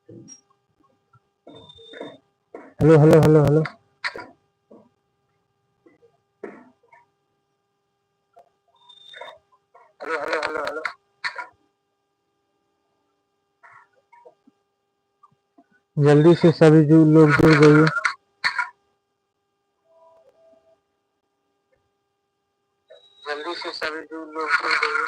Hello hello hello hello. Hello hello hello hello. जल्दी से सभी जो लोग जुड़ गए। जल्दी से सभी जो लोग जुड़ गए।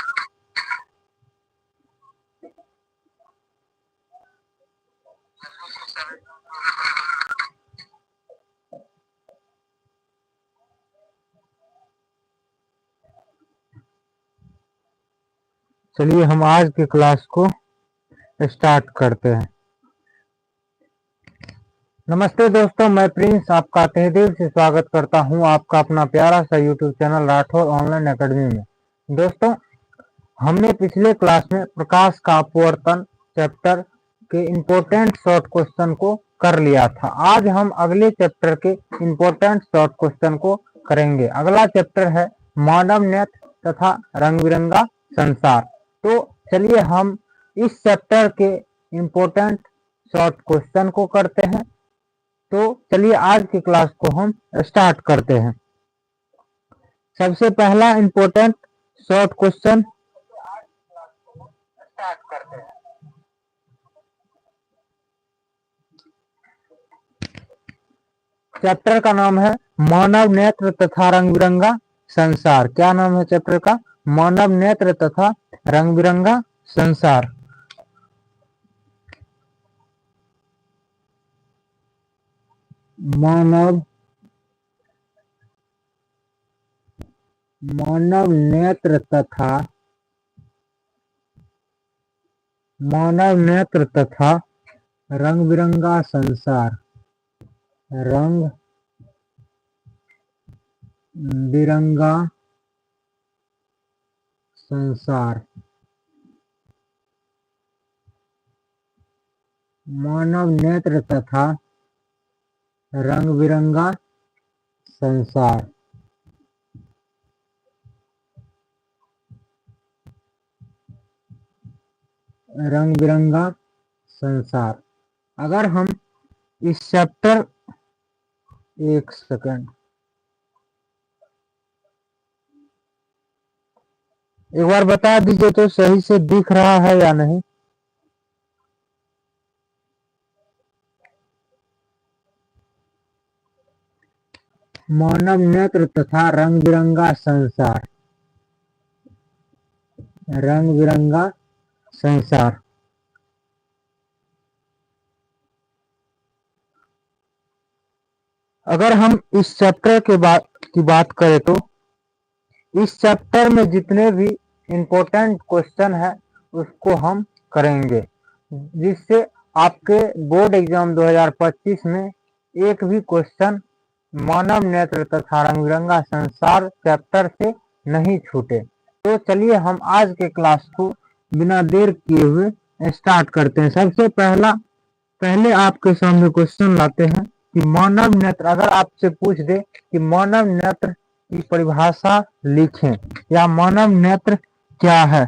चलिए हम आज के क्लास को स्टार्ट करते हैं। नमस्ते दोस्तों, मैं प्रिंस आपका तहे दिल से स्वागत करता हूं आपका अपना प्यारा सा YouTube channel Rathore online academy में। दोस्तों, हमने पिछले क्लास में प्रकाश का अपवर्तन चैप्टर के इम्पोर्टेंट शॉर्ट क्वेश्चन को कर लिया था। आज हम अगले चैप्टर के इम्पोर्टेंट शॉर्ट क्वेश्चन को करेंगे। अगला चैप्टर है मानव नेत्र तथा रंग बिरंगा संसार। तो चलिए हम इस चैप्टर के इम्पोर्टेंट शॉर्ट क्वेश्चन को करते हैं। तो चलिए आज की क्लास को हम स्टार्ट करते हैं। सबसे पहला इम्पोर्टेंट शॉर्ट क्वेश्चन स्टार्ट करते हैं। चैप्टर का नाम है मानव नेत्र तथा रंग बिरंगा संसार। क्या नाम है चैप्टर का? मानव नेत्र तथा रंग बिरंगा संसार। मानव नेत्र तथा रंग बिरंगा संसार। रंग बिरंगा संसार। मानव नेत्र तथा रंग बिरंगा संसार। रंग बिरंगा संसार। अगर हम इस चैप्टर, एक सेकंड, एक बार बता दीजिए तो सही से दिख रहा है या नहीं। मानव नेत्र तथा रंग बिरंगा संसार। रंग बिरंगा संसार। अगर हम इस चैप्टर की बात करें तो इस चैप्टर में जितने भी इम्पोर्टेंट क्वेश्चन है उसको हम करेंगे, जिससे आपके बोर्ड एग्जाम 2025 में एक भी क्वेश्चन मानव नेत्र तथा रंग बिरंगा संसार चैप्टर से नहीं छूटे। तो चलिए हम आज के क्लास को बिना देर किए हुए स्टार्ट करते हैं। सबसे पहले आपके सामने क्वेश्चन लाते हैं कि मानव नेत्र, अगर आपसे पूछ दे कि मानव नेत्र की परिभाषा लिखें या मानव नेत्र क्या है,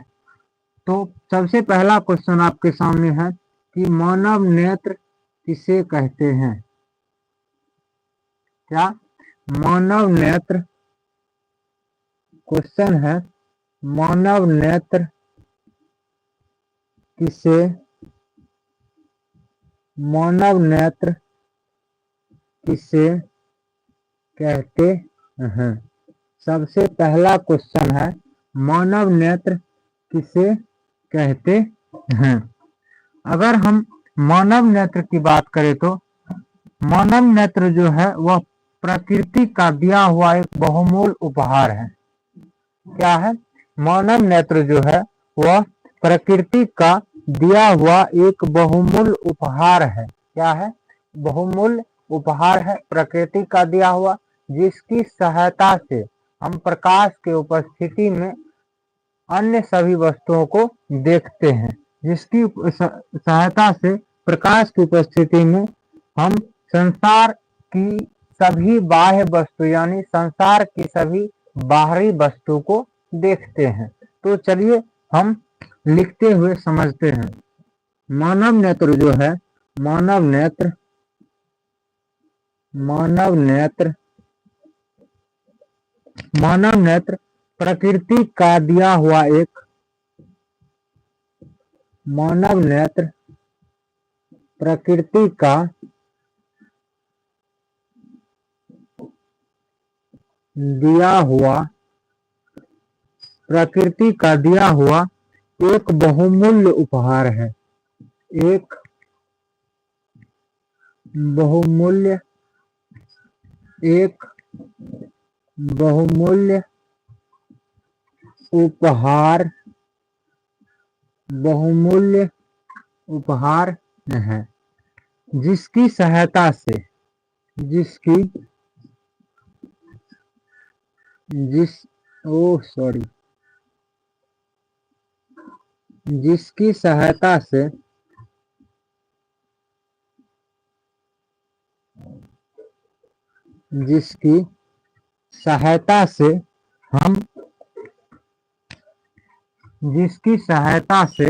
तो सबसे पहला क्वेश्चन आपके सामने है कि मानव नेत्र किसे कहते हैं। क्या मानव नेत्र, क्वेश्चन है मानव नेत्र किसे कहते हैं। सबसे पहला क्वेश्चन है मानव नेत्र किसे कहते हैं। अगर हम मानव नेत्र की बात करें तो मानव नेत्र जो है वह प्रकृति का दिया हुआ एक बहुमूल्य उपहार है। क्या है? मानव नेत्र जो है वह प्रकृति का दिया हुआ एक बहुमूल्य उपहार है। क्या है? बहुमूल्य उपहार है, प्रकृति का दिया हुआ, जिसकी सहायता से हम प्रकाश के उपस्थिति में अन्य सभी वस्तुओं को देखते हैं। जिसकी सहायता से प्रकाश की उपस्थिति में हम संसार की सभी बाह्य वस्तु यानी संसार की सभी बाहरी वस्तु को देखते हैं। तो चलिए हम लिखते हुए समझते हैं। मानव नेत्र जो है मानव नेत्र मानव नेत्र मानव नेत्र प्रकृति का दिया हुआ एक मानव नेत्र प्रकृति का दिया हुआ प्रकृति का दिया हुआ एक बहुमूल्य उपहार है। एक बहुमूल्य एक बहुमूल्य उपहार बहुमूल्य उपहार है जिसकी सहायता से जिसकी जिस सॉरी जिसकी सहायता से जिसकी सहायता से हम जिसकी सहायता से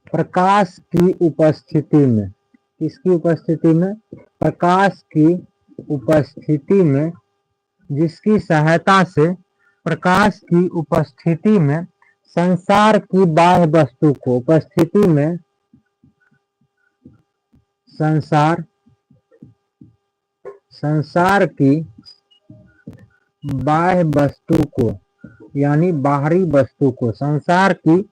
प्रकाश की उपस्थिति में किसकी उपस्थिति में प्रकाश की उपस्थिति में जिसकी सहायता से प्रकाश की उपस्थिति में संसार की बाह्य वस्तु को उपस्थिति में संसार की बाह्य वस्तु को यानी बाहरी वस्तु को संसार की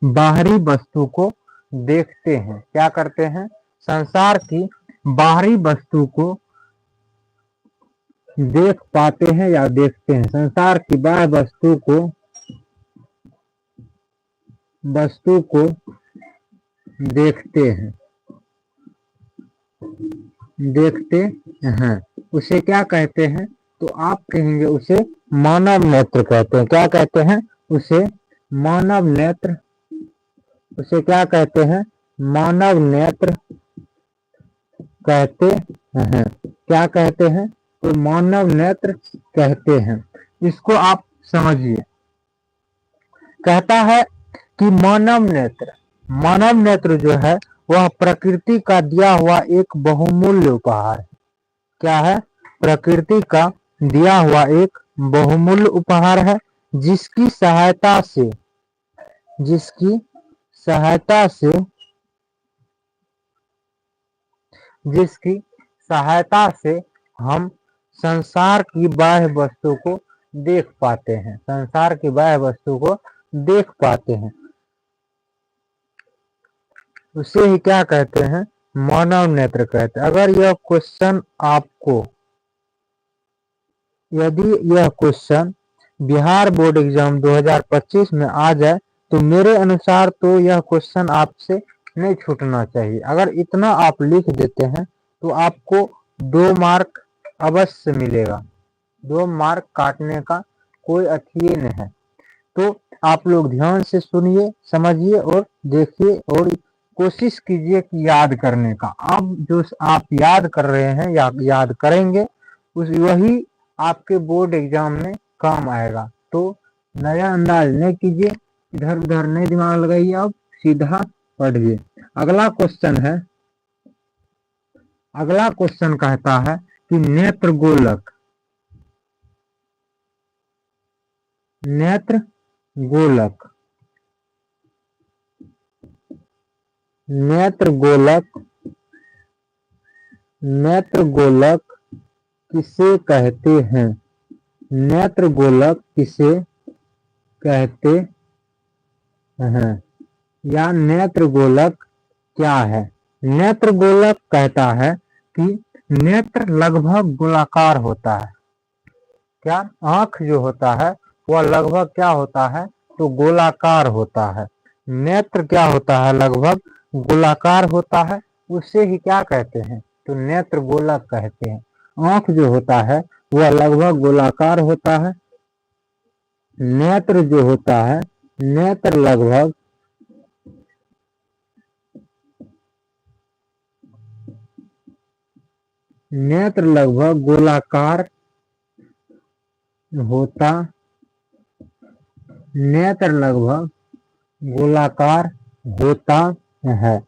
बाहरी वस्तु को देखते हैं। क्या करते हैं? संसार की बाहरी वस्तु को देख पाते हैं या देखते हैं। संसार की बाह्य वस्तु को देखते हैं उसे क्या कहते हैं? तो आप कहेंगे उसे मानव नेत्र कहते हैं। क्या कहते हैं? उसे मानव नेत्र उसे क्या कहते हैं? मानव नेत्र कहते हैं। क्या कहते हैं? तो मानव नेत्र कहते हैं। इसको आप समझिए। कहता है कि मानव नेत्र जो है वह प्रकृति का दिया हुआ एक बहुमूल्य उपहार है। क्या है? प्रकृति का दिया हुआ एक बहुमूल्य उपहार है जिसकी सहायता से हम संसार की बाह्य वस्तु को देख पाते हैं। संसार की बाह्य वस्तु को देख पाते हैं उसे ही क्या कहते हैं? मानव नेत्र कहते हैं। अगर यदि यह क्वेश्चन बिहार बोर्ड एग्जाम 2025 में आ जाए तो मेरे अनुसार तो यह क्वेश्चन आपसे नहीं छूटना चाहिए। अगर इतना आप लिख देते हैं तो आपको 2 मार्क अवश्य मिलेगा। 2 मार्क काटने का कोई अथिये नहीं है। तो आप लोग ध्यान से सुनिए, समझिए और देखिए और कोशिश कीजिए कि याद करने का। अब जो आप याद कर रहे हैं या याद करेंगे वही आपके बोर्ड एग्जाम में काम आएगा। तो नया अंदाज नहीं कीजिए, इधर उधर नहीं दिमाग लगाइए, अब सीधा पढ़िए। अगला क्वेश्चन कहता है कि नेत्र गोलक किसे कहते हैं? नेत्र गोलक किसे कहते हैं या नेत्र गोलक क्या है? नेत्र गोलक कहता है कि नेत्र लगभग गोलाकार होता है। क्या? आंख जो होता है वह लगभग क्या होता है? तो गोलाकार होता है। नेत्र क्या होता है? लगभग गोलाकार होता है। उसे ही क्या कहते हैं? तो नेत्र गोलक कहते हैं। आंख जो होता है वह लगभग गोलाकार होता है। नेत्र जो होता है नेत्र लगभग गोलाकार होता नेत्र लगभग गोलाकार होता है,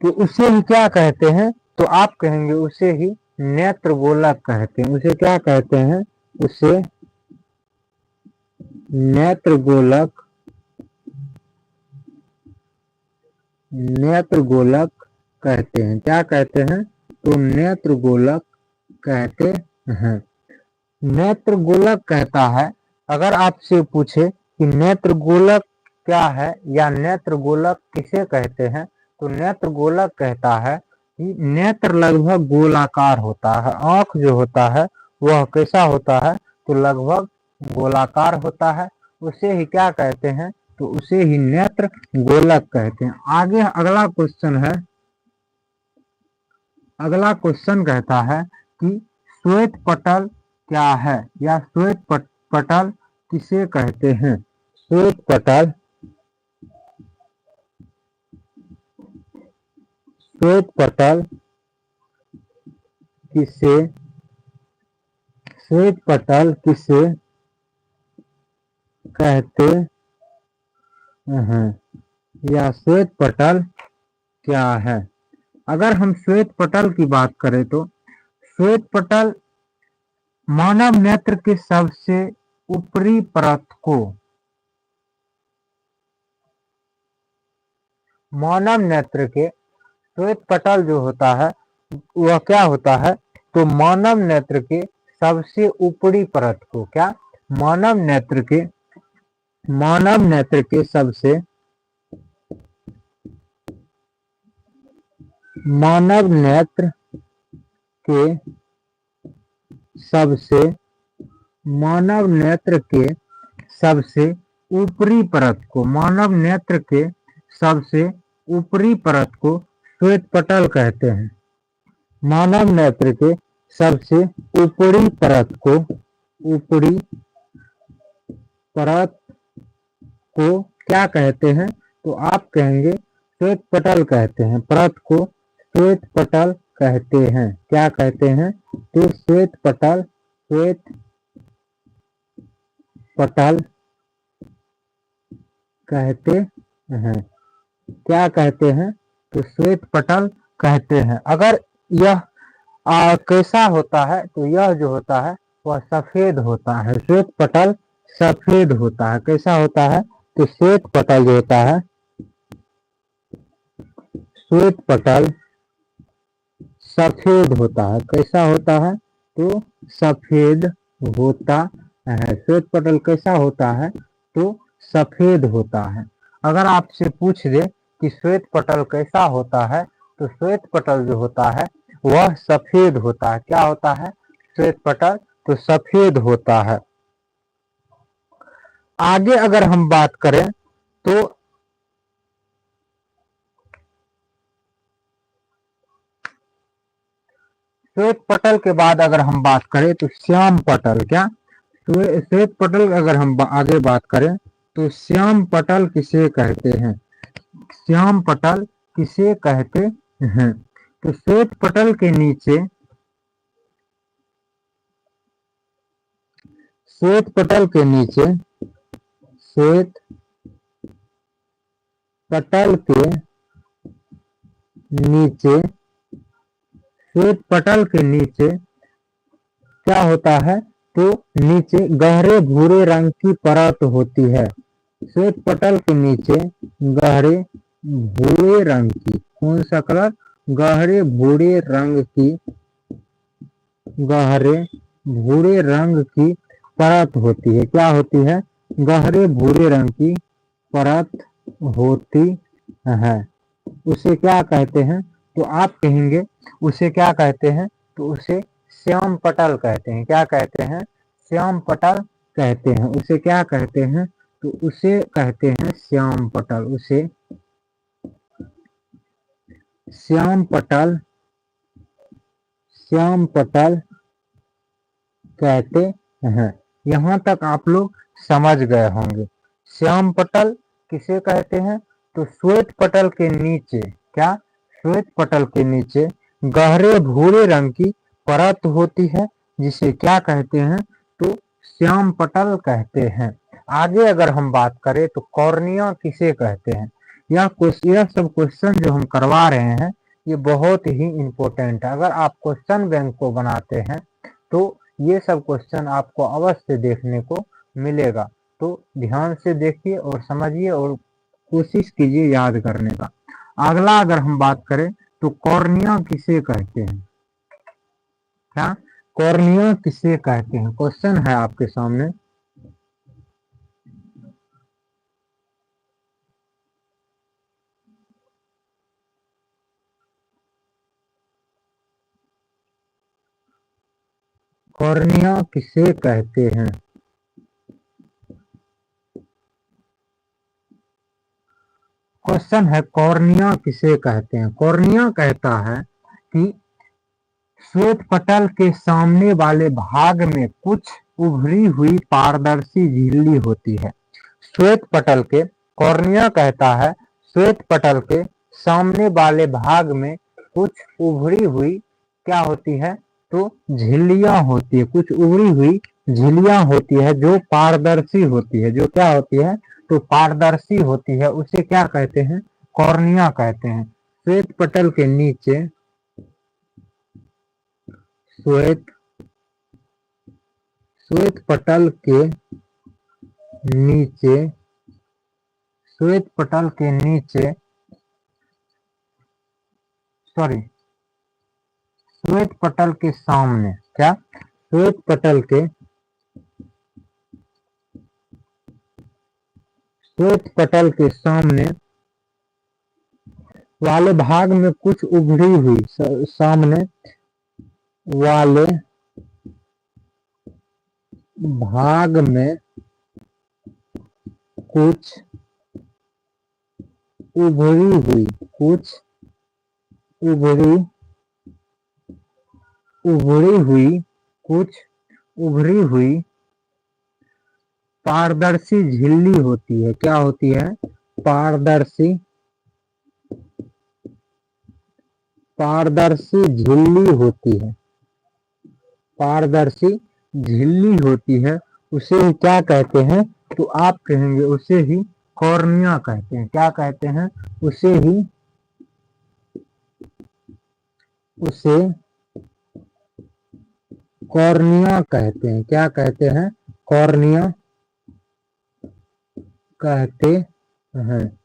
तो उसे ही क्या कहते हैं? तो आप कहेंगे उसे ही नेत्र गोलक कहते हैं। उसे क्या कहते हैं? उसे नेत्र गोलक, नेत्र गोलक कहते हैं। क्या कहते हैं? तो नेत्र गोलक कहते हैं। नेत्र गोलक कहता है, अगर आपसे पूछे कि नेत्र गोलक क्या है या नेत्र गोलक किसे कहते हैं, तो नेत्र गोलक कहता है कि नेत्र लगभग गोलाकार होता है। आंख जो होता है वह कैसा होता है? तो लगभग गोलाकार होता है। उसे ही क्या कहते हैं? तो उसे ही नेत्र गोलक कहते हैं। आगे अगला क्वेश्चन है, अगला क्वेश्चन कहता है कि श्वेत पटल क्या है या श्वेत पटल किसे कहते हैं? श्वेत पटल, श्वेत पटल किसे, श्वेत पटल किसे कहते हैं या श्वेत पटल क्या है? अगर हम श्वेत पटल की बात करें तो श्वेत पटल मानव नेत्र के सबसे ऊपरी परत को, मानव नेत्र के श्वेत पटल जो होता है वह क्या होता है? तो मानव नेत्र के सबसे ऊपरी परत को, क्या? मानव नेत्र के सबसे, मानव नेत्र के सबसे, मानव नेत्र के सबसे ऊपरी परत को, मानव नेत्र के सबसे ऊपरी परत को श्वेत पटल कहते हैं। मानव नेत्र के सबसे ऊपरी परत को, ऊपरी परत को क्या कहते हैं? तो आप कहेंगे श्वेत पटल कहते हैं। परत को श्वेत पटल कहते हैं। क्या कहते हैं? तो श्वेत पटल, श्वेत पटल कहते हैं। क्या कहते हैं? तो श्वेत पटल कहते हैं। अगर यह कैसा होता है? तो यह जो होता है वह सफेद होता है। श्वेत पटल सफेद होता है। कैसा होता है? तो श्वेत पटल जो होता है, श्वेत पटल सफेद होता है। कैसा होता है? तो सफेद होता है। श्वेत पटल कैसा होता है? तो सफेद होता है। अगर आपसे पूछ दे कि श्वेत पटल कैसा होता है, तो श्वेत पटल जो होता है वह सफेद होता है। क्या होता है? श्वेत पटल तो सफेद होता है। आगे अगर हम बात करें तो श्वेत पटल के बाद अगर हम बात करें तो श्याम पटल, क्या? श्वेत पटल अगर हम आगे बात करें तो श्याम पटल किसे कहते हैं? श्याम पटल किसे कहते हैं? तो श्वेत पटल के नीचे, श्वेत पटल के नीचे, श्वेत पटल के नीचे, श्वेत पटल के नीचे क्या होता है? तो नीचे गहरे भूरे रंग की परत होती है। श्वेत पटल के नीचे गहरे भूरे रंग की, कौन सा कलर? गहरे भूरे रंग की, गहरे भूरे रंग की परत होती है। क्या होती है? गहरे भूरे रंग की परत होती है। उसे क्या कहते हैं? तो आप कहेंगे उसे क्या कहते हैं? तो उसे श्याम पटल कहते हैं। क्या कहते हैं? श्याम पटल कहते हैं। उसे क्या कहते हैं? तो उसे कहते हैं श्याम पटल। उसे श्याम पटल, श्याम पटल कहते हैं। यहाँ तक आप लोग समझ गए होंगे। श्याम पटल किसे कहते हैं? तो श्वेत पटल के नीचे, क्या? श्वेत पटल के नीचे गहरे भूरे रंग की परत होती है, जिसे क्या कहते हैं? तो श्याम पटल कहते हैं। आगे अगर हम बात करें तो कॉर्निया किसे कहते हैं, यह सब क्वेश्चन जो हम करवा रहे हैं ये बहुत ही इम्पोर्टेंट है। अगर आप क्वेश्चन बैंक को बनाते हैं तो ये सब क्वेश्चन आपको अवश्य देखने को मिलेगा। तो ध्यान से देखिए और समझिए और कोशिश कीजिए याद करने का। अगला अगर हम बात करें तो कॉर्निया किसे कहते हैं, क्या कॉर्निया किसे कहते हैं, क्वेश्चन है आपके सामने। कॉर्निया किसे कहते हैं, क्वेश्चन है कॉर्निया किसे कहते हैं। कॉर्निया कहता है कि श्वेत पटल के सामने वाले भाग में कुछ उभरी हुई पारदर्शी झिल्ली होती है। श्वेत पटल के, कॉर्निया कहता है श्वेत पटल के सामने वाले भाग में कुछ उभरी हुई क्या होती है, तो झिल्लियां होती है, कुछ उभरी हुई झिल्लियां होती है जो पारदर्शी होती है, जो क्या होती है, तो पारदर्शी होती है, उसे क्या कहते हैं, कॉर्निया कहते हैं। श्वेत पटल के नीचे, श्वेत पटल के नीचे, श्वेत पटल के नीचे, सॉरी श्वेत पटल के सामने, क्या श्वेत पटल के सामने वाले भाग में कुछ उभरी हुई, सामने वाले भाग में कुछ उभरी हुई, कुछ उभरी हुई पारदर्शी झिल्ली होती है, क्या होती है, पारदर्शी झिल्ली होती है, पारदर्शी झिल्ली होती है, उसे ही क्या कहते हैं, तो आप कहेंगे उसे ही कॉर्निया कहते हैं। क्या कहते हैं, उसे कॉर्निया कहते हैं। क्या कहते हैं, कॉर्निया कहते हैं।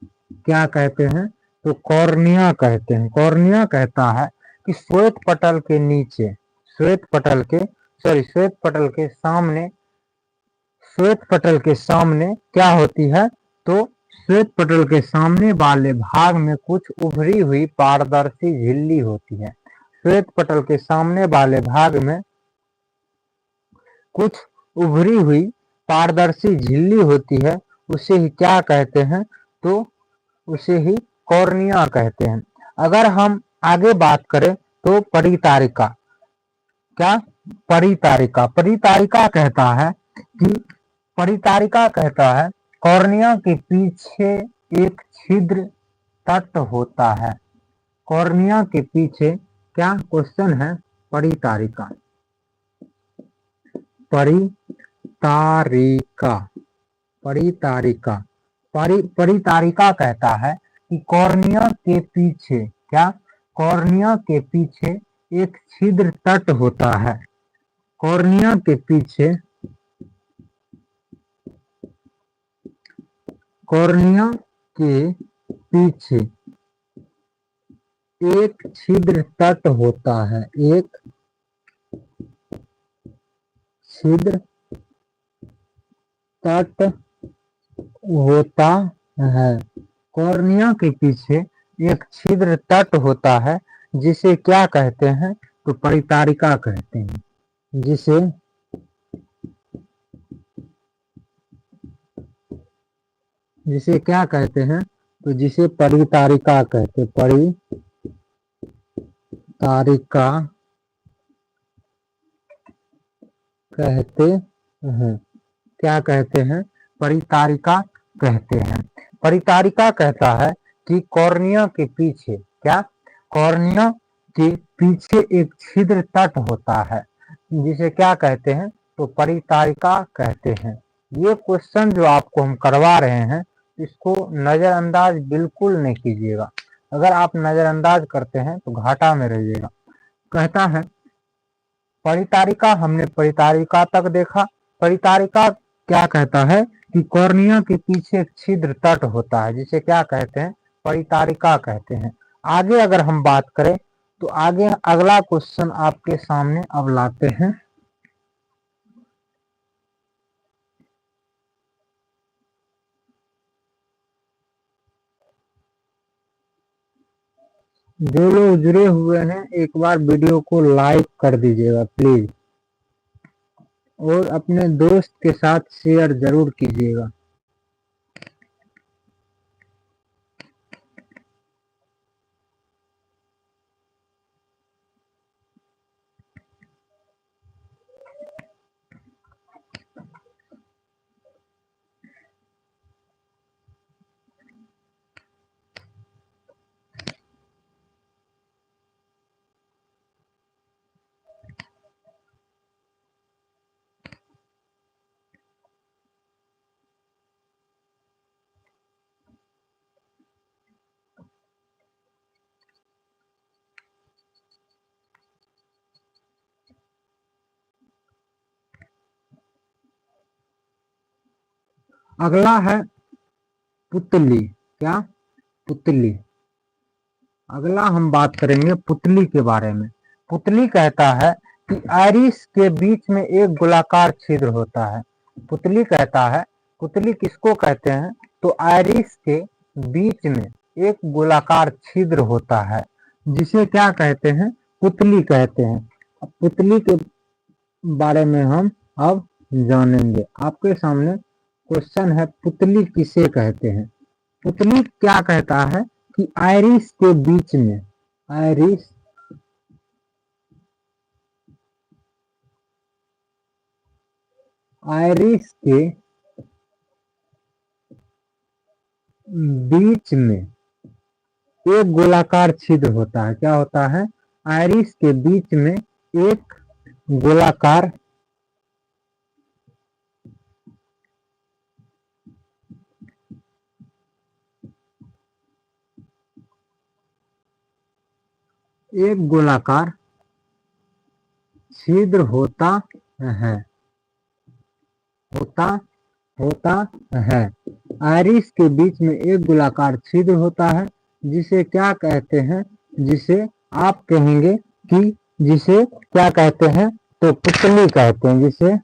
क्या कहते हैं, तो कॉर्निया कहते हैं। कॉर्निया कहता है कि श्वेत पटल के नीचे, श्वेत पटल के सामने क्या होती है, तो श्वेत पटल के सामने वाले भाग में कुछ उभरी हुई पारदर्शी झिल्ली होती है। श्वेत पटल के सामने वाले भाग में कुछ उभरी हुई पारदर्शी झिल्ली होती है, उसे ही क्या कहते हैं, तो उसे ही कॉर्निया कहते हैं। अगर हम आगे बात करें तो परितारिका, क्या परितारिका कहता है कि कॉर्निया के पीछे एक छिद्र तट होता है। कॉर्निया के पीछे क्या, क्वेश्चन है परितारिका कहता है कि कॉर्निया के पीछे, क्या कॉर्निया के पीछे एक छिद्र तट होता है। कॉर्निया के पीछे एक छिद्र तट होता है, एक छिद्र तट होता है। कॉर्निया के पीछे एक छिद्र तट होता है जिसे क्या कहते हैं, तो परितारिका कहते हैं। जिसे क्या कहते हैं, तो जिसे परितारिका कहते, परितारिका कहते हैं। क्या कहते हैं, परितारिका कहते हैं। परितारिका कहता है कि कॉर्निया के पीछे, क्या कॉर्निया के पीछे एक छिद्र तट होता है जिसे क्या कहते हैं, तो परितारिका कहते हैं। ये क्वेश्चन जो आपको हम करवा रहे हैं इसको नजरअंदाज बिल्कुल नहीं कीजिएगा। अगर आप नजरअंदाज करते हैं तो घाटा में रहिएगा। कहता है परितारिका, हमने परितारिका तक देखा। परितारिका क्या कहता है कि कॉर्निया के पीछे एक छिद्र तट होता है जिसे क्या कहते हैं, परितारिका कहते हैं। आगे अगर हम बात करें तो आगे अगला क्वेश्चन आपके सामने अब लाते हैं। जो लोग जुड़े हुए हैं एक बार वीडियो को लाइक कर दीजिएगा प्लीज, और अपने दोस्त के साथ शेयर जरूर कीजिएगा। अगला है पुतली। क्या? पुतली। अगला हम बात करेंगे पुतली के बारे में। पुतली कहता है कि आइरिस के बीच में एक गोलाकार छिद्र होता है। पुतली कहता है, पुतली किसको कहते हैं, तो आइरिस के बीच में एक गोलाकार छिद्र होता है जिसे क्या कहते हैं, पुतली कहते हैं। अब पुतली के बारे में हम अब जानेंगे। आपके सामने क्वेश्चन है, पुतली किसे कहते हैं। पुतली क्या कहता है कि आइरिस के बीच में, आइरिस के बीच में एक गोलाकार छिद्र होता है। क्या होता है? आइरिस के बीच में एक गोलाकार छिद्र होता है, आइरिस के बीच में एक गोलाकार छिद्र होता है जिसे क्या कहते हैं, जिसे आप कहेंगे कि जिसे क्या कहते हैं, तो पुतली कहते हैं। जिसे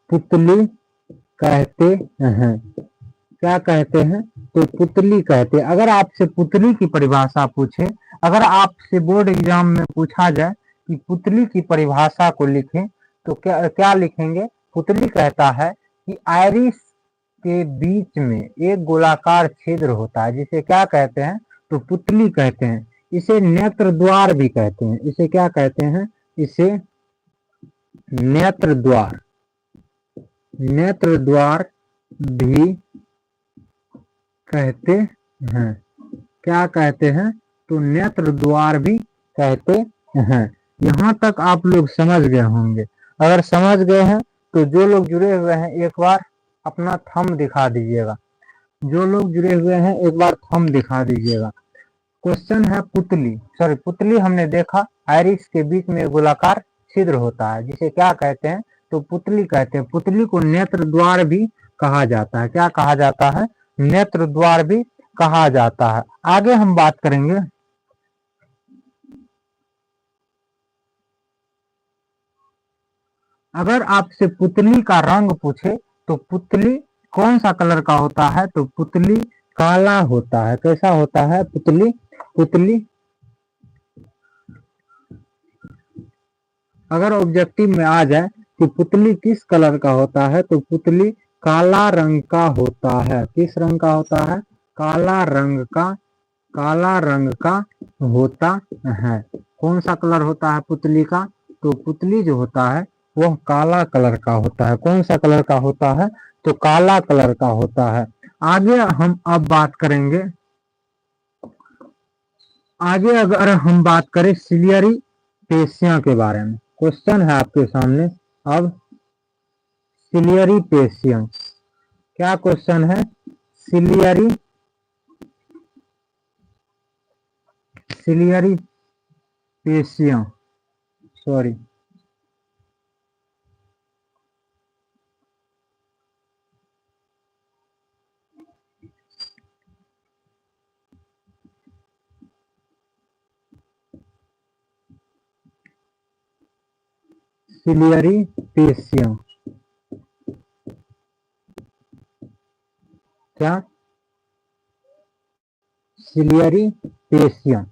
पुतली कहते हैं। क्या कहते हैं, तो पुतली कहते हैं। अगर आपसे पुतली की परिभाषा पूछे, अगर आपसे बोर्ड एग्जाम में पूछा जाए कि पुतली की परिभाषा को लिखें तो क्या क्या लिखेंगे? पुतली कहता है कि आइरिस के बीच में एक गोलाकार छिद्र होता है जिसे क्या कहते हैं, तो पुतली कहते हैं। इसे नेत्र द्वार भी कहते हैं। इसे क्या कहते हैं? इसे नेत्र द्वार भी कहते हैं। क्या कहते हैं, तो नेत्र द्वार भी कहते हैं। यहाँ तक आप लोग समझ गए होंगे। अगर समझ गए हैं तो जो लोग जुड़े हुए हैं एक बार अपना थंब दिखा दीजिएगा। जो लोग जुड़े हुए हैं एक बार थंब दिखा दीजिएगा। क्वेश्चन है पुतली, सॉरी पुतली हमने देखा, आइरिस के बीच में गोलाकार छिद्र होता है जिसे क्या कहते हैं, तो पुतली कहते हैं। पुतली को नेत्र द्वार भी कहा जाता है। क्या कहा जाता है? नेत्र द्वार भी कहा जाता है। आगे हम बात करेंगे। अगर आपसे पुतली का रंग पूछे तो पुतली कौन सा कलर का होता है, तो पुतली काला होता है। कैसा होता है? पुतली अगर ऑब्जेक्टिव में आ जाए कि पुतली किस कलर का होता है, तो पुतली काला रंग का होता है। किस रंग का होता है? काला रंग का होता है। कौन सा कलर होता है पुतली का? तो पुतली जो होता है वह काला कलर का होता है। कौन सा कलर का होता है? तो काला कलर का होता है। आगे हम अब बात करेंगे। अगर हम बात करें सिलियरी पेशियां के बारे में, क्वेश्चन है आपके सामने अब सिलियरी पेशियां, क्या क्वेश्चन है? सिलियरी पेशियां, सॉरी, सिलियरी पेशियां, क्या? सिलियरी पेशियां।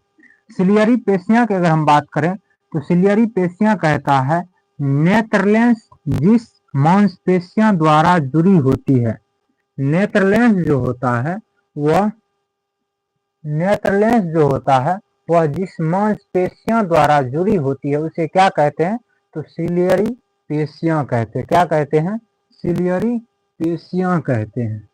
सिलियरी पेशियां की अगर हम बात करें तो सिलियरी पेशियां कहता है नेत्रलेंस जिस मांसपेशियां द्वारा जुड़ी होती है। नेत्रलेंस जो होता है वह नेत्रलेंस जो होता है वह जिस मांसपेशियां द्वारा जुड़ी होती है उसे क्या कहते हैं? तो सिलियरी पेशियां कहते हैं। क्या कहते हैं? सिलियरी पेशियां कहते हैं।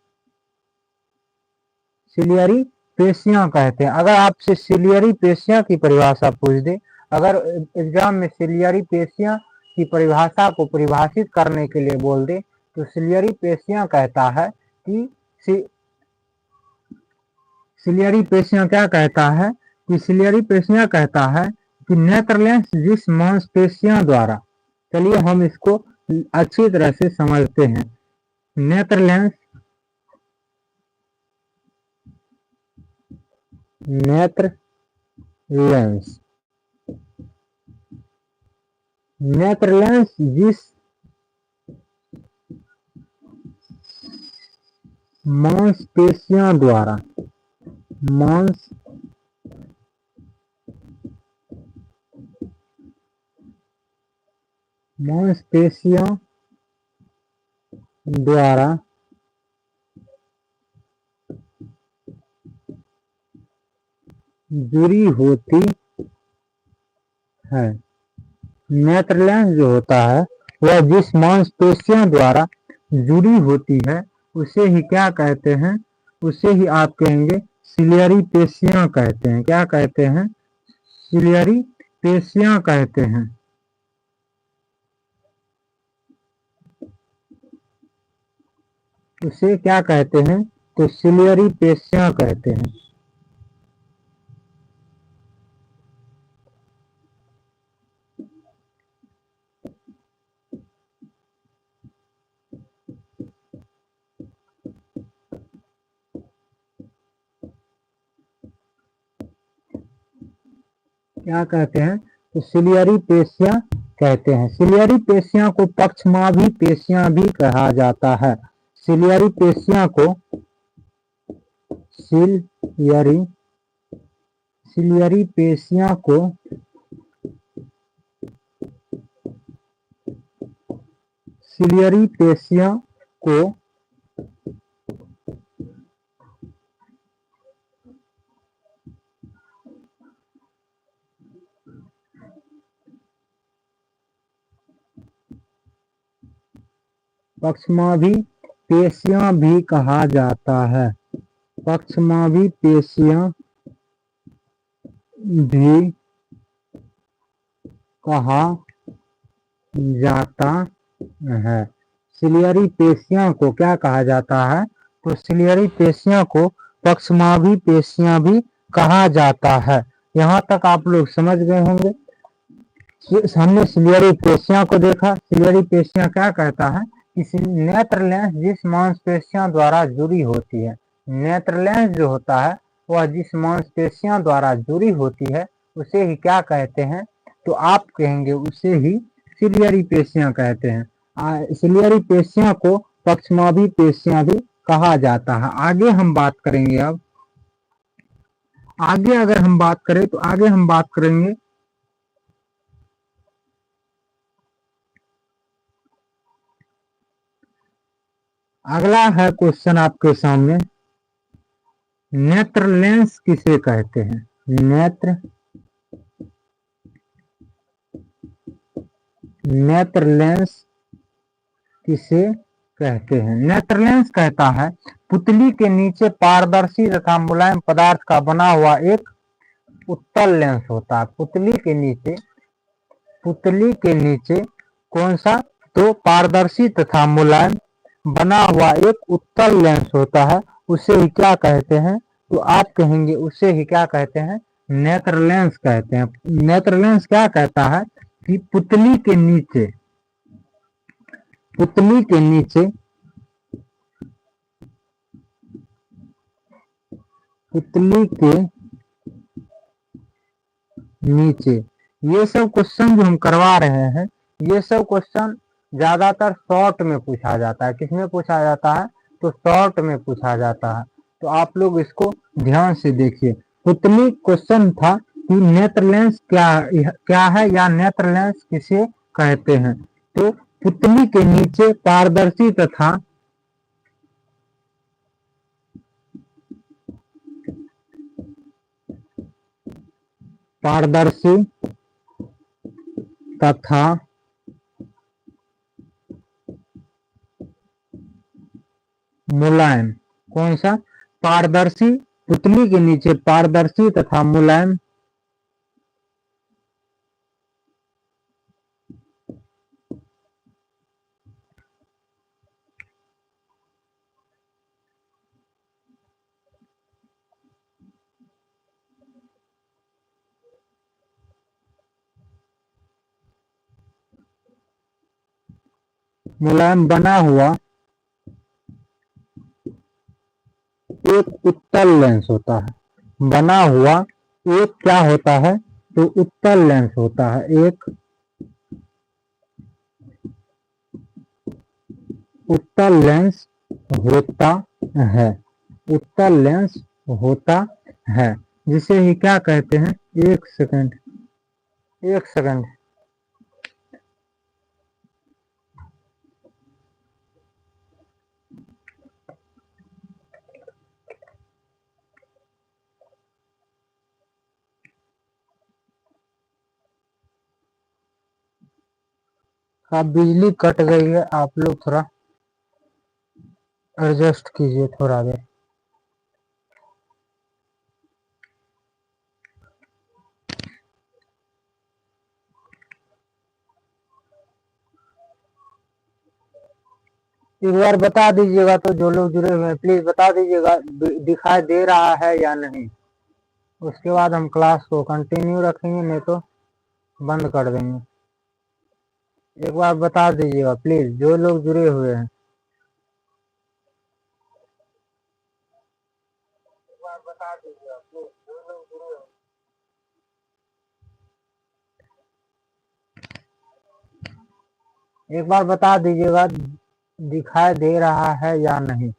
सिलियरी पेशियां कहते हैं। अगर आपसे सिलियरी पेशियां की परिभाषा पूछ दे, अगर एग्जाम में सिलियरी पेशियां की परिभाषा को परिभाषित करने के लिए बोल दे तो सिलियरी पेशियां कहता है कि सिलियरी पेशियां क्या कहता है कि सिलियरी पेशियां कहता है कि नेत्रलेंस जिस मांसपेशियां द्वारा, चलिए हम इसको अच्छी तरह से समझते हैं। नेत्रलेंस नेत्रलेंस जिस मांसपेशियां द्वारा मांसपेशियों द्वारा जुड़ी होती है। नेत्रलेंस जो होता है वह जिस मांसपेशियों द्वारा जुड़ी होती है उसे ही क्या कहते हैं? उसे ही आप कहेंगे सिलियरी पेशियां कहते हैं। क्या कहते हैं? सिलियरी पेशियां कहते हैं। उसे क्या कहते हैं? तो सिलियरी पेशियां कहते हैं। क्या कहते हैं? तो सिलियरी पेशियां कहते हैं। सिलियरी पेशियां को पक्षमाभी पेशियां भी कहा जाता है। सिलियरी पेशियां को सिलियरी पेशियां को सिलियरी पेशियां को पक्षमाभी पेशियां भी कहा जाता है। पक्षमाभी पेशियां भी कहा जाता है। सिलियरी पेशियां को क्या कहा जाता है? तो सिलियरी पेशियां को पक्षमाभी पेशियां भी कहा जाता है। यहाँ तक आप लोग समझ गए होंगे। हमने सिलियरी पेशियां को देखा। सिलियरी पेशियां क्या कहता है कि नेत्रलेंस जिस मांसपेशियां द्वारा जुड़ी होती है। नेत्रलेंस जो होता है वह जिस मांसपेशियां द्वारा जुड़ी होती है उसे ही क्या कहते हैं? तो आप कहेंगे उसे ही सिलियरी पेशियां कहते हैं। सिलियरी पेशियां को पक्षमाभी पेशियां भी कहा जाता है। आगे हम बात करेंगे। अब आगे अगर हम बात करें तो आगे हम बात करेंगे अगला है क्वेश्चन आपके सामने, नेत्रलेंस किसे कहते हैं? नेत्रलेंस किसे कहते हैं? नेत्रलेंस कहता है पुतली के नीचे पारदर्शी तथा मुलायम पदार्थ का बना हुआ एक उत्तल लेंस होता है। पुतली के नीचे कौन सा? तो पारदर्शी तथा मुलायम बना हुआ एक उत्तल लेंस होता है, उसे ही क्या कहते हैं? तो आप कहेंगे उसे ही क्या कहते हैं? नेत्र लेंस कहते हैं। नेत्र लेंस क्या कहता है कि पुतली के नीचे पुतली के नीचे पुतली के नीचे ये सब क्वेश्चन जो हम करवा रहे हैं, ये सब क्वेश्चन ज्यादातर शॉर्ट में पूछा जाता है। किसमें पूछा जाता है? तो शॉर्ट में पूछा जाता है। तो आप लोग इसको ध्यान से देखिए। पुतली क्वेश्चन था कि नेत्र लेंस क्या है या नेत्र लेंस किसे कहते हैं? तो पुतली के नीचे पारदर्शी तथा पारदर्शी तथा मुलायम, कौन सा? पारदर्शी, पुतली के नीचे पारदर्शी तथा मुलायम मुलायम बना हुआ एक उत्तल लेंस होता है। बना हुआ एक क्या होता है? तो उत्तल लेंस होता है। एक उत्तल लेंस होता है। उत्तल लेंस होता है, जिसे ही क्या कहते हैं? एक सेकंड, एक सेकंड। आप बिजली कट गई है, आप लोग थोड़ा एडजस्ट कीजिए थोड़ा देर। एक बार बता दीजिएगा, तो जो लोग जुड़े हुए हैं प्लीज बता दीजिएगा दिखाई दे रहा है या नहीं। उसके बाद हम क्लास को कंटिन्यू रखेंगे, नहीं तो बंद कर देंगे। एक बार बता दीजिएगा प्लीज, जो लोग जुड़े हुए हैं। एक बार बता दीजिएगा प्लीज, जो लोग जुड़े हुए हैं। एक बार बता दीजिएगा दिखाई दे रहा है या नहीं।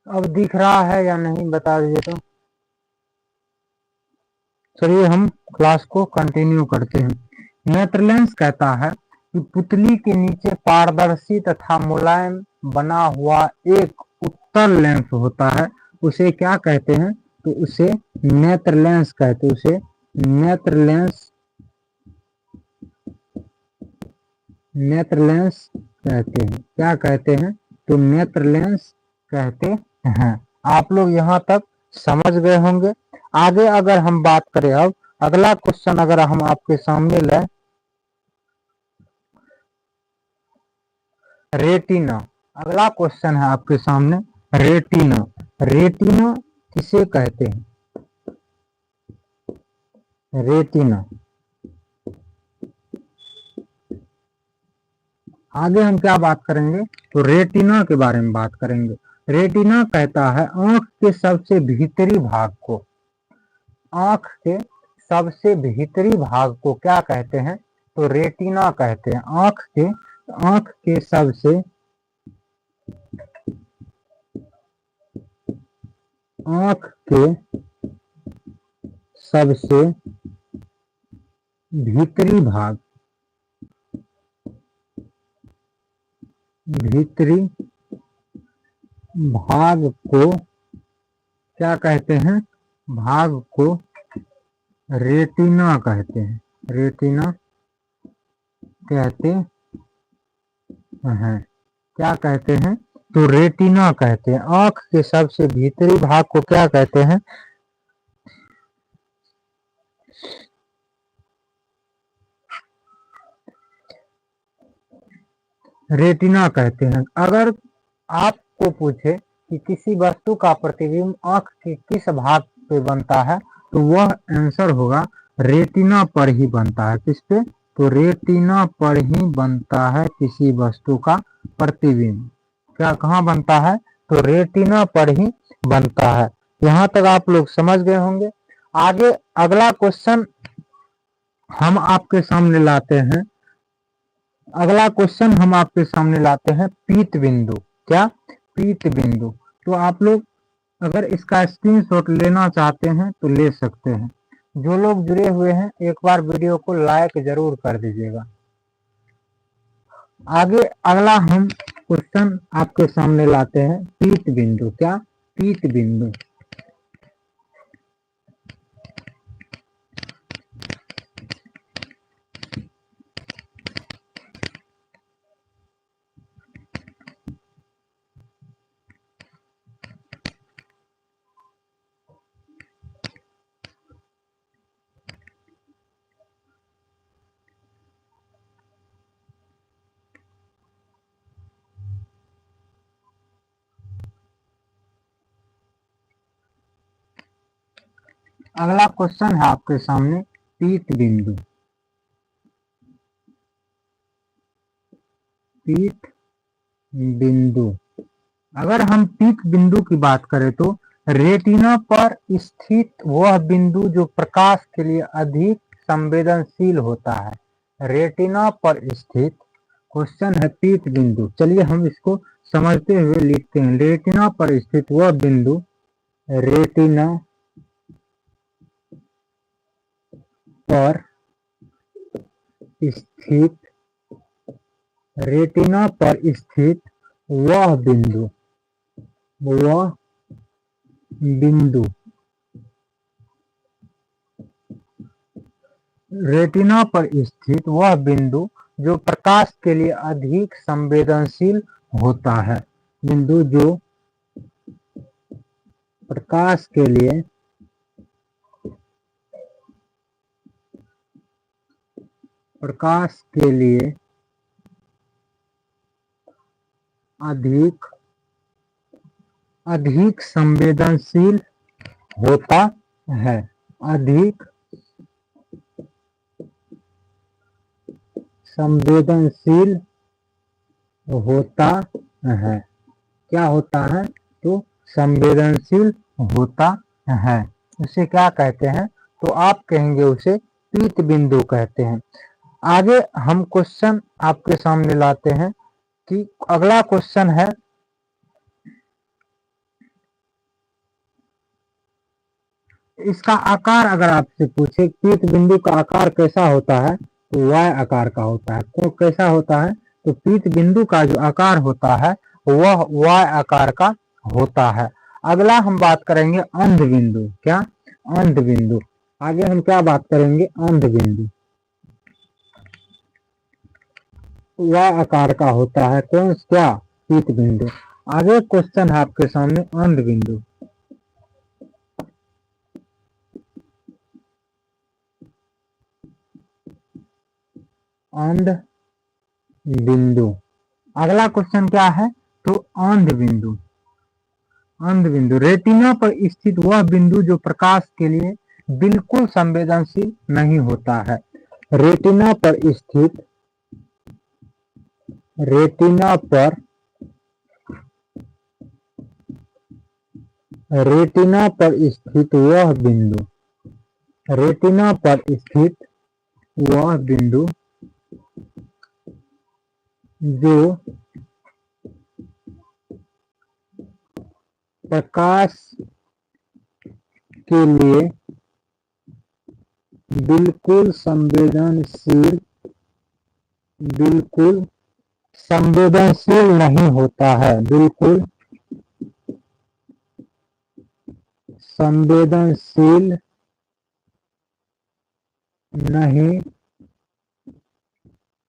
अब दिख रहा है या नहीं बता दीजिए। तो चलिए हम क्लास को कंटिन्यू करते हैं। नेत्रलेंस कहता है कि पुतली के नीचे पारदर्शी तथा मुलायम बना हुआ एक उत्तल लेंस होता है, उसे क्या कहते हैं? तो उसे नेत्रलेंस कहते हैं। उसे नेत्रलेंस नेत्रलेंस कहते हैं। क्या कहते हैं? तो नेत्रलेंस कहते हैं। आप लोग यहाँ तक समझ गए होंगे। आगे अगर हम बात करें, अब अगला क्वेश्चन अगर हम आपके सामने लाए, रेटिना। अगला क्वेश्चन है आपके सामने रेटिना। रेटिना किसे कहते हैं? रेटिना। आगे हम क्या बात करेंगे? तो रेटिना के बारे में बात करेंगे। रेटिना कहता है आंख के सबसे भीतरी भाग को, आंख के सबसे भीतरी भाग को क्या कहते हैं? तो रेटिना कहते हैं। आंख के सबसे आंख के सबसे भीतरी भाग को क्या कहते हैं? भाग को रेटिना कहते हैं। रेटिना कहते हैं। क्या कहते हैं? तो रेटिना कहते हैं। आंख के सबसे भीतरी भाग को क्या कहते हैं? रेटिना कहते हैं। अगर आपको पूछे कि किसी वस्तु का प्रतिबिंब आंख के किस भाग पे बनता है, तो वह आंसर होगा रेटिना पर ही बनता है। किस पे? तो रेटिना पर ही बनता है किसी वस्तु का प्रतिबिंब। क्या कहाँ बनता है? तो रेटिना पर ही बनता है। यहाँ तक आप लोग समझ गए होंगे। आगे अगला क्वेश्चन हम आपके सामने लाते हैं। अगला क्वेश्चन हम आपके सामने लाते हैं पीत बिंदु। क्या? पीत बिंदु। तो आप लोग अगर इसका स्क्रीनशॉट लेना चाहते हैं तो ले सकते हैं। जो लोग जुड़े हुए हैं एक बार वीडियो को लाइक जरूर कर दीजिएगा। आगे अगला हम क्वेश्चन आपके सामने लाते हैं पीत बिंदु। क्या? पीत बिंदु। अगला क्वेश्चन है आपके सामने पीत बिंदु। पीत बिंदु, अगर हम पीत बिंदु की बात करें तो रेटिना पर स्थित वह बिंदु जो प्रकाश के लिए अधिक संवेदनशील होता है। रेटिना पर स्थित क्वेश्चन है पीत बिंदु। चलिए हम इसको समझते हुए लिखते हैं। रेटिना पर स्थित वह बिंदु, रेटिना पर स्थित, रेटिना पर स्थित वह बिंदु, वह बिंदु, रेटिना पर स्थित वह बिंदु जो प्रकाश के लिए अधिक संवेदनशील होता है। बिंदु जो प्रकाश के लिए अधिक संवेदनशील होता है। अधिक संवेदनशील होता है। क्या होता है? तो संवेदनशील होता है। उसे क्या कहते हैं? तो आप कहेंगे उसे पीत बिंदु कहते हैं। आगे हम क्वेश्चन आपके सामने लाते हैं कि अगला क्वेश्चन है इसका आकार। अगर आपसे पूछे पीत बिंदु का आकार कैसा होता है, तो वाय आकार का होता है। तो कैसा होता है? तो पीत बिंदु का जो आकार होता है वह वाय आकार का होता है। अगला हम बात करेंगे अंध बिंदु। क्या? अंध बिंदु। आगे हम क्या बात करेंगे? अंध बिंदु वाय आकार का होता है। कौन? क्या? पीत बिंदु। आगे क्वेश्चन है आपके सामने अंध बिंदु। अंध बिंदु, अगला क्वेश्चन क्या है? तो अंध बिंदु। अंध बिंदु, रेटिना पर स्थित वह बिंदु जो प्रकाश के लिए बिल्कुल संवेदनशील नहीं होता है। रेटिना पर स्थित, रेटिना पर स्थित वह बिंदु, रेटिना पर स्थित वह बिंदु जो प्रकाश के लिए बिल्कुल संवेदनशील नहीं होता है। बिल्कुल संवेदनशील नहीं,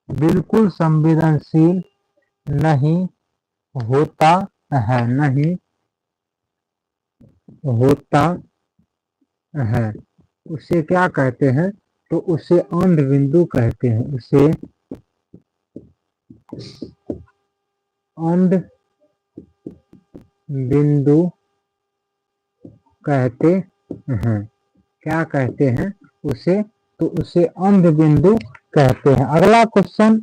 बिल्कुल संवेदनशील नहीं होता है, नहीं होता है। उसे क्या कहते हैं? तो उसे अंध बिंदु कहते हैं। उसे अंध बिंदु कहते हैं। क्या कहते हैं उसे? तो उसे अंध बिंदु कहते हैं। अगला क्वेश्चन,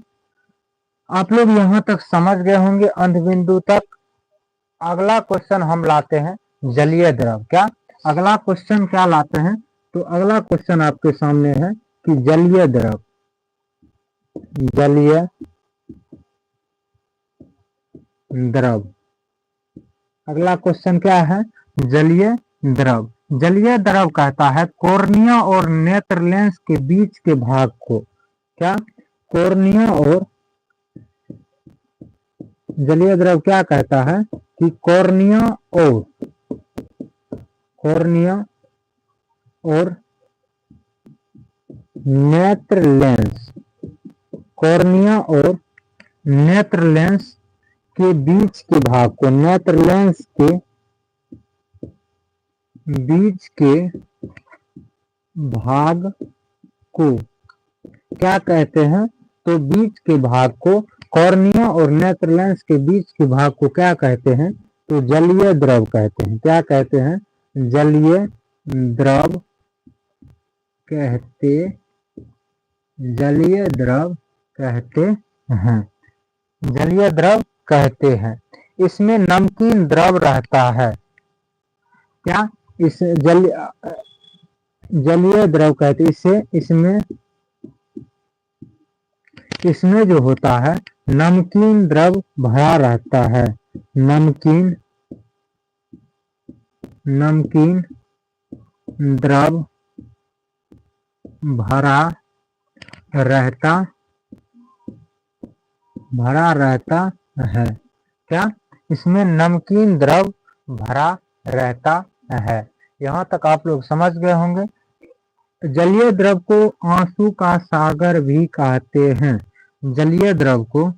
आप लोग यहाँ तक समझ गए होंगे अंध बिंदु तक। अगला क्वेश्चन हम लाते हैं जलीय द्रव। क्या? अगला क्वेश्चन क्या लाते हैं? तो अगला क्वेश्चन आपके सामने है कि जलीय द्रव, जलीय द्रव। अगला क्वेश्चन क्या है? जलीय द्रव। जलीय द्रव कहता है कॉर्निया और नेत्र लेंस के बीच के भाग को। क्या? कॉर्निया और, जलीय द्रव क्या कहता है कि कॉर्निया और नेत्र लेंस, कॉर्निया और नेत्र लेंस के बीच के भाग को, नेत्र लेंस के बीच के भाग को क्या कहते हैं? तो बीच के भाग को, कॉर्निया और नेत्र लेंस के बीच के भाग को क्या कहते हैं? तो जलीय द्रव कहते हैं। क्या कहते हैं? जलीय द्रव कहते जलीय द्रव कहते हैं। जलीय द्रव कहते हैं। इसमें नमकीन द्रव रहता है। क्या? इस जलीय द्रव कहते इसे इसमें जो होता है नमकीन द्रव भरा रहता है। नमकीन द्रव भरा रहता है। क्या? इसमें नमकीन द्रव भरा रहता है। यहाँ तक आप लोग समझ गए होंगे। जलीय द्रव को आंसू का सागर भी कहते हैं। जलीय द्रव को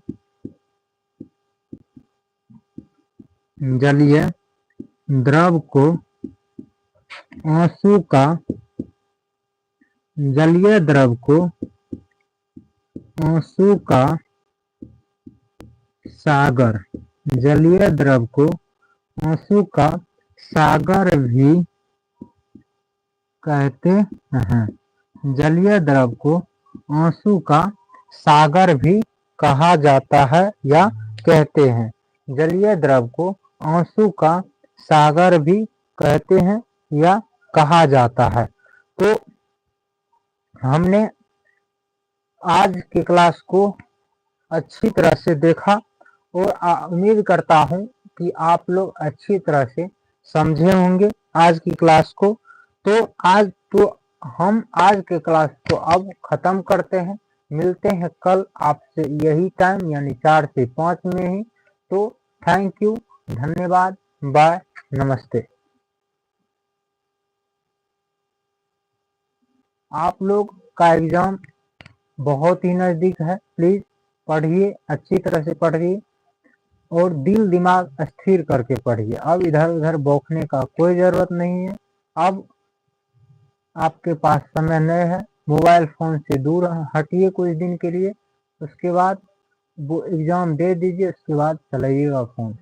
आंसू का सागर भी कहते हैं। जलीय द्रव को आंसू का सागर भी कहा जाता है या कहते हैं। जलीय द्रव को आंसू का सागर भी कहते हैं या कहा जाता है। तो हमने आज की क्लास को अच्छी तरह से देखा और उम्मीद करता हूं कि आप लोग अच्छी तरह से समझे होंगे आज की क्लास को। तो हम आज के क्लास को अब खत्म करते हैं। मिलते हैं कल आपसे यही टाइम यानी 4 से 5 में ही। तो थैंक यू, धन्यवाद, बाय, नमस्ते। आप लोग का एग्जाम बहुत ही नज़दीक है। प्लीज़ पढ़िए, अच्छी तरह से पढ़िए और दिल दिमाग स्थिर करके पढ़िए। अब इधर उधर बौखने का कोई ज़रूरत नहीं है। अब आपके पास समय नहीं है। मोबाइल फ़ोन से दूर हटिए कुछ दिन के लिए। उसके बाद वो एग्ज़ाम दे दीजिए, उसके बाद चलाइएगा फ़ोन।